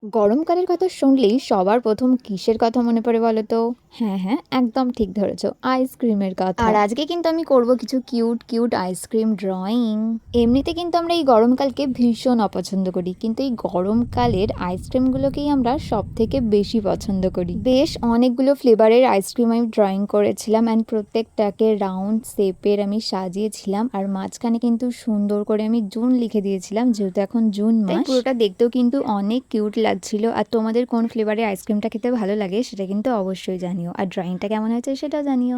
গরমকালের কথা শুনলেই সবার ১ম কিসের কথা মনে পড়ে বলো তো? হ্যাঁ, একদম ঠিক ধরেছো। আইসক্রিমের কথা। আর আজকে কিন্তু আমি করব কিছু কিউট আইসক্রিম ড্রয়িং। এমনিতে কিন্তু আমরা এই গরমকালকে ভীষণ অপছন্দ করি। কিন্তু এই গরমকালের আইসক্রিমগুলোকেই আমরা সবথেকে বেশি পছন্দ করি। বেশ অনেকগুলো ফ্লেভারের আইসক্রিম আমি ড্রয়িং করেছিলাম অ্যান্ড প্রত্যেকটাকে রাউন্ড শেপের আমি সাজিয়েছিলাম। আর মাঝখানে কিন্তু সুন্দর করে আমি জুন লিখে দিয়েছিলাম, যেহেতু এখন জুন মাস। পুরোটা দেখতেও কিন্তু অনেক কিউট লাগছিল। আর তোমাদের কোন ফ্লেভারের আইসক্রিমটা খেতে ভালো লাগে সেটা কিন্তু অবশ্যই জানিও। আর ড্রয়িংটা কেমন হয়েছে সেটাও জানিও।